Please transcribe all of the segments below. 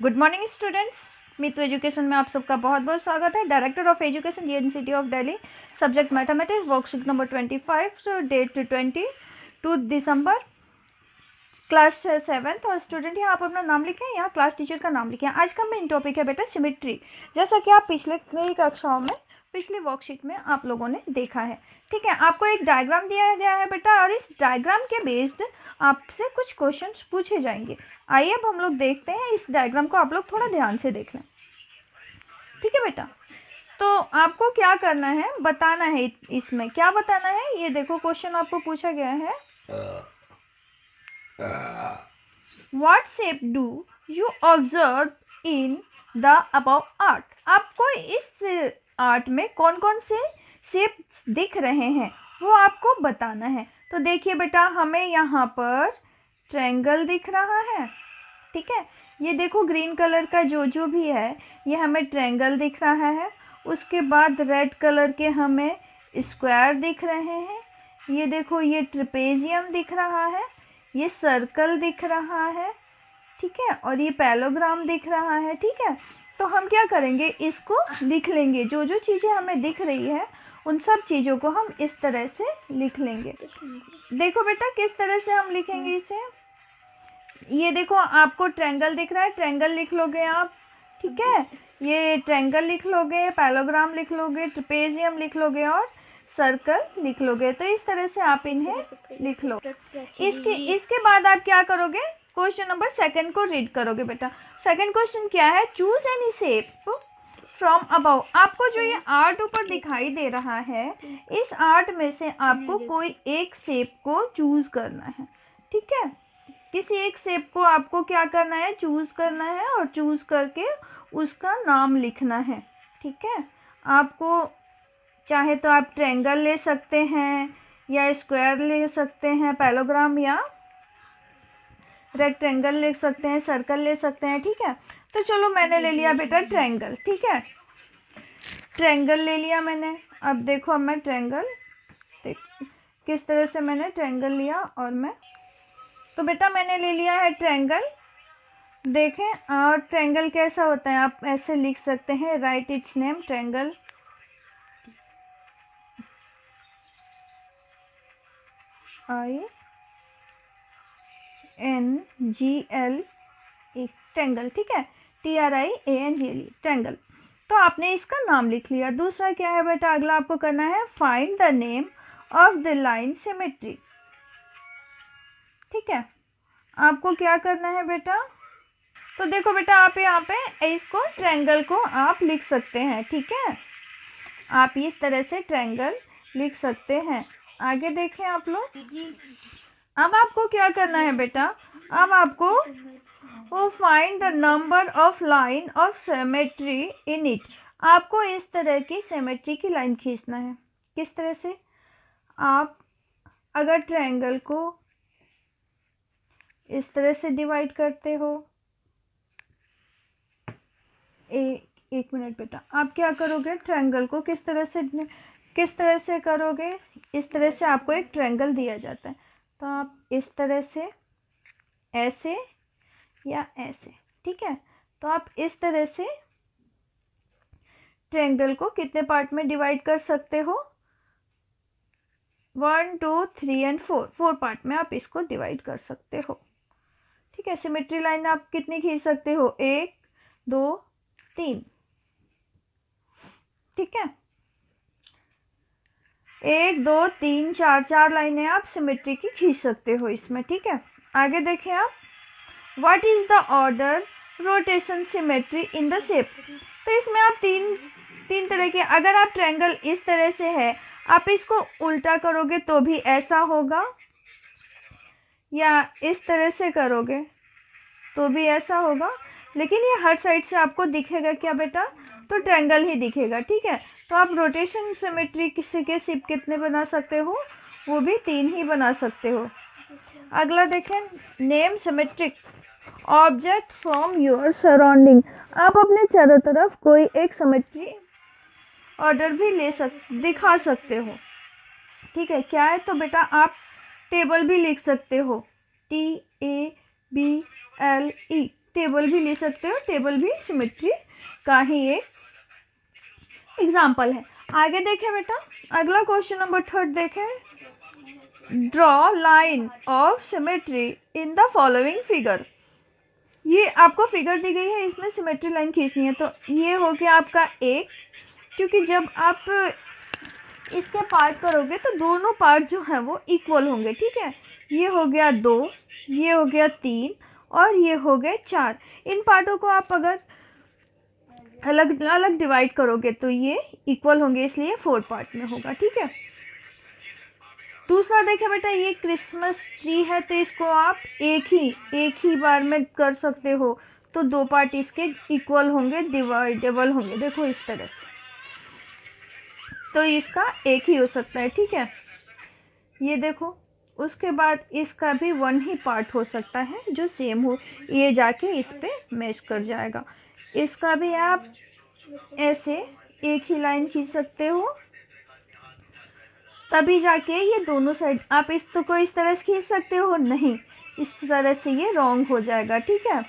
Good morning students, Mitu education में आप सबका बहुत बहुत स्वागत है। Director of education university of Delhi, subject mathematics, worksheet number 25, date 22 December, class 7th। और स्टूडेंट यहाँ आप अपना नाम लिखें, यहाँ क्लास टीचर का नाम लिखें। आज का मेन टॉपिक है बेटा सिमेट्री, जैसा कि आप पिछले कई कक्षाओं में पिछली वर्कशीट में आप लोगों ने देखा है। ठीक है, आपको एक डायग्राम दिया गया है बेटा, और इस डायग्राम के बेस्ड आपसे कुछ क्वेश्चंस पूछे जाएंगे। आइए अब हम लोग देखते हैं इस डायग्राम को, आप लोग थोड़ा ध्यान से देख लें। ठीक है बेटा, तो आपको क्या करना है, बताना है। इसमें क्या बताना है, ये देखो क्वेश्चन आपको पूछा गया है, what shape do you observe in the above art. आपको इस आर्ट में कौन कौन से शेप दिख रहे हैं वो आपको बताना है। तो देखिए बेटा, हमें यहाँ पर ट्रायंगल दिख रहा है। ठीक है, ये देखो ग्रीन कलर का जो भी है ये हमें ट्रायंगल दिख रहा है। उसके बाद रेड कलर के हमें स्क्वायर दिख रहे हैं। ये देखो ये ट्रेपेजियम दिख रहा है, ये सर्कल दिख रहा है। ठीक है, और ये पैलोग्राम दिख रहा है। ठीक है, तो हम क्या करेंगे, इसको लिख लेंगे। जो जो चीज़ें हमें दिख रही है उन सब चीज़ों को हम इस तरह से लिख लेंगे। देखो बेटा किस तरह से हम लिखेंगे इसे। ये देखो आपको ट्रायंगल दिख रहा है, ट्रायंगल लिख लोगे आप। ठीक है, ये ट्रायंगल लिख लोगे, पैलोग्राम लिख लोगे, ट्रेपेजियम लिख लोगे और सर्कल लिख लोगे। तो इस तरह से आप इन्हें लिख लो। इसके बाद आप क्या करोगे, क्वेश्चन नंबर 2 को रीड करोगे बेटा। सेकंड क्वेश्चन क्या है, choose any shape from above. आपको जो ये आर्ट ऊपर दिखाई दे रहा है, इस आर्ट में से आपको कोई एक शेप को चूज करना है। ठीक है, किसी एक शेप को आपको क्या करना है, चूज करना है, और चूज करके उसका नाम लिखना है। ठीक है, आपको चाहे तो आप ट्रायंगल ले सकते हैं या स्क्वायर ले सकते हैं, पैलोग्राम या रेक्टेंगल ले सकते हैं, सर्कल ले सकते हैं। ठीक है, तो चलो मैंने ले लिया बेटा ट्रायंगल। ठीक है, ट्रायंगल ले लिया मैंने। अब देखो, अब मैं ट्रायंगल किस तरह से मैंने ट्रायंगल लिया, और मैं तो बेटा मैंने ले लिया है ट्रायंगल। देखें, और ट्रायंगल कैसा होता है, आप ऐसे लिख सकते हैं, right it's name triangle. INGL triangle. ठीक है, TRIANGLE ट्रायंगल। तो आपने इसका नाम लिख लिया। दूसरा क्या है बेटा, अगला आपको करना है find the name of the line symmetry. ठीक है, आपको क्या करना है बेटा, तो देखो बेटा आप यहाँ पे इसको ट्रायंगल को आप लिख सकते हैं। ठीक है, आप इस तरह से ट्रायंगल लिख सकते हैं। आगे देखें आप लोग। अब आपको क्या करना है बेटा, अब आपको वो find the number of line of symmetry in it. आपको इस तरह की सिमेट्री की लाइन खींचना है। किस तरह से, आप अगर ट्रायंगल को इस तरह से डिवाइड करते हो, एक मिनट बेटा, आप क्या करोगे, ट्रायंगल को किस तरह से करोगे। इस तरह से आपको एक ट्रायंगल दिया जाता है, तो आप इस तरह से, ऐसे या ऐसे। ठीक है, तो आप इस तरह से ट्रायंगल को कितने पार्ट में डिवाइड कर सकते हो, 1 2 3 और 4 पार्ट में आप इसको डिवाइड कर सकते हो। ठीक है, सिमेट्री लाइन आप कितनी खींच सकते हो, 1 2 3। ठीक है, 1 2 3 4 लाइनें आप सिमेट्री की खींच सकते हो इसमें। ठीक है, आगे देखें आप, what is the order rotation symmetry in the shape. तो इसमें आप तीन तरह के, अगर आप ट्रायंगल इस तरह से है, आप इसको उल्टा करोगे तो भी ऐसा होगा, या इस तरह से करोगे तो भी ऐसा होगा, लेकिन ये हर साइड से आपको दिखेगा क्या बेटा, तो ट्रायंगल ही दिखेगा। ठीक है, तो आप रोटेशन सिमेट्री के शेप कितने बना सकते हो, वो भी 3 ही बना सकते हो। अगला देखें, name symmetric object from your surrounding. आप अपने चारों तरफ कोई एक सिमेट्री ऑर्डर भी दिखा सकते हो। ठीक है, क्या है, तो बेटा आप टेबल भी लिख सकते हो, TABLE टेबल भी ले सकते हो, टेबल भी सिमेट्री का ही एक एग्जाम्पल है। आगे देखें बेटा, अगला क्वेश्चन नंबर 3 देखें। Draw line of symmetry in the following figure. ये आपको फिगर दी गई है, इसमें सिमेट्री लाइन खींचनी है। तो ये हो गया आपका एक, क्योंकि जब आप इसके पार्ट करोगे तो दोनों पार्ट जो है वो इक्वल होंगे, ठीक है। ये हो गया 2, ये हो गया 3 और ये हो गए 4। इन पार्टों को आप अगर अलग अलग डिवाइड करोगे तो ये इक्वल होंगे, इसलिए 4 पार्ट में होगा, ठीक है। दूसरा देखें बेटा, ये क्रिसमस ट्री है तो इसको आप एक ही बार में कर सकते हो, तो 2 पार्ट इसके इक्वल होंगे, डिवाइडेबल होंगे, देखो इस तरह से। तो इसका एक ही हो सकता है, ठीक है। ये देखो, उसके बाद इसका भी 1 ही पार्ट हो सकता है जो सेम हो, ये जाके इस पे मैच कर जाएगा। इसका भी आप ऐसे एक ही लाइन खींच सकते हो, तभी जाके ये दोनों साइड आप इसको इस तरह से खींच सकते हो, नहीं इस तरह से ये रॉन्ग हो जाएगा, ठीक है।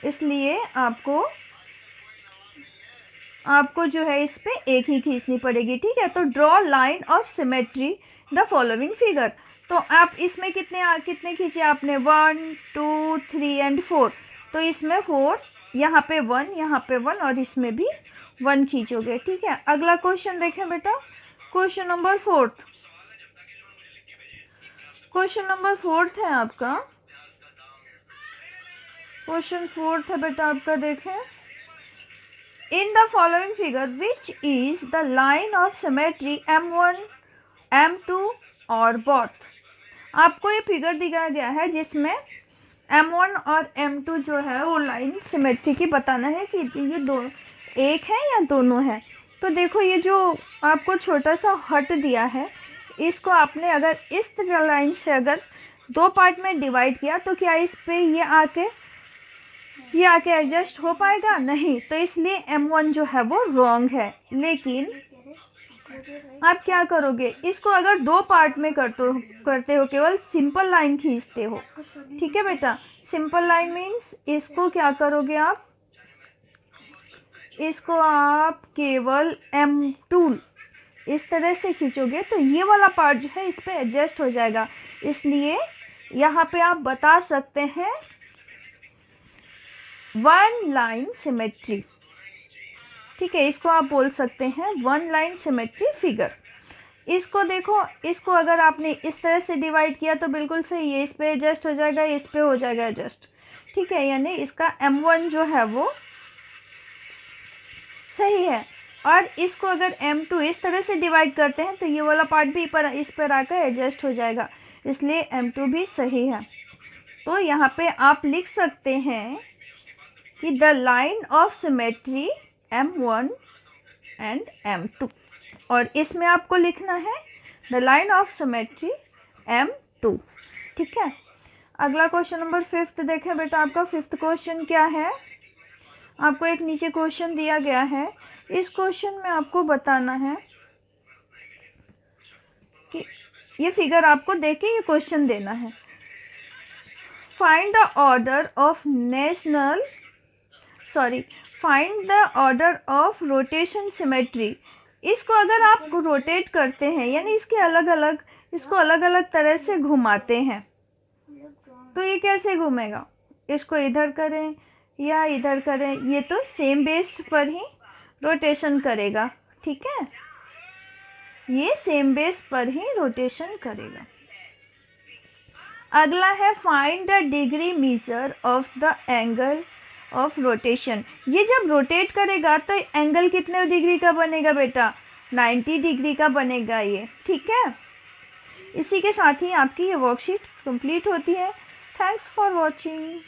इसलिए आपको जो है इस पे एक ही खींचनी पड़ेगी, ठीक है। तो draw line of symmetry the following figure. तो आप इसमें कितने खींचे आपने, 1 2 3 एंड 4। तो इसमें 4, यहाँ पे 1, यहाँ पे 1 और इसमें भी 1 खींचोगे, ठीक है। अगला क्वेश्चन देखें बेटा, क्वेश्चन नंबर 4। क्वेश्चन नंबर 4 है आपका, क्वेश्चन 4 है बेटा आपका, देखें। In the following figure which is the line of symmetry M1 M2 और बोथ। आपको ये फिगर दिखाया गया है जिसमें M1 और M2 जो है वो लाइन सिमेट्री की बताना है कि ये दो एक है या दोनों है। तो देखो, ये जो आपको छोटा सा हट दिया है, इसको आपने अगर इस तरह लाइन से अगर 2 पार्ट में डिवाइड किया तो क्या इस पे ये आके एडजस्ट हो पाएगा, नहीं। तो इसलिए M1 जो है वो रॉन्ग है। लेकिन आप क्या करोगे, इसको अगर 2 पार्ट में करते हो, केवल सिंपल लाइन खींचते हो, ठीक है बेटा। सिंपल लाइन मीन्स इसको क्या करोगे आप, इसको आप केवल M2 इस तरह से खींचोगे तो ये वाला पार्ट जो है इस पे एडजस्ट हो जाएगा। इसलिए यहाँ पे आप बता सकते हैं 1 लाइन सिमेट्री, ठीक है। इसको आप बोल सकते हैं 1 लाइन सिमेट्री फिगर। इसको देखो, इसको अगर आपने इस तरह से डिवाइड किया तो बिल्कुल सही है, इस पे एडजस्ट हो जाएगा, इस पे हो जाएगा एडजस्ट, ठीक है। यानी इसका M1 जो है वो सही है। और इसको अगर M2 इस तरह से डिवाइड करते हैं तो ये वाला पार्ट भी इस पर आकर एडजस्ट हो जाएगा, इसलिए M2 भी सही है। तो यहाँ पे आप लिख सकते हैं कि the line of symmetry M1 and M2, और इसमें आपको लिखना है the line of symmetry M2, ठीक है। अगला क्वेश्चन नंबर 5 देखें बेटा, आपका 5th क्वेश्चन क्या है। आपको एक नीचे क्वेश्चन दिया गया है, इस क्वेश्चन में आपको बताना है कि ये फिगर आपको देके ये क्वेश्चन देना है। Find the order of rotation symmetry. इसको अगर आप रोटेट करते हैं, यानी इसको अलग अलग तरह से घुमाते हैं, तो ये कैसे घूमेगा। इसको इधर करें या इधर करें, ये तो सेम बेस पर ही रोटेशन करेगा, ठीक है। ये सेम बेस पर ही रोटेशन करेगा। अगला है find the degree measure of the angle of rotation. ये जब रोटेट करेगा तो एंगल कितने डिग्री का बनेगा बेटा, 90 डिग्री का बनेगा ये, ठीक है। इसी के साथ ही आपकी ये वर्कशीट कंप्लीट होती है। Thanks for watching.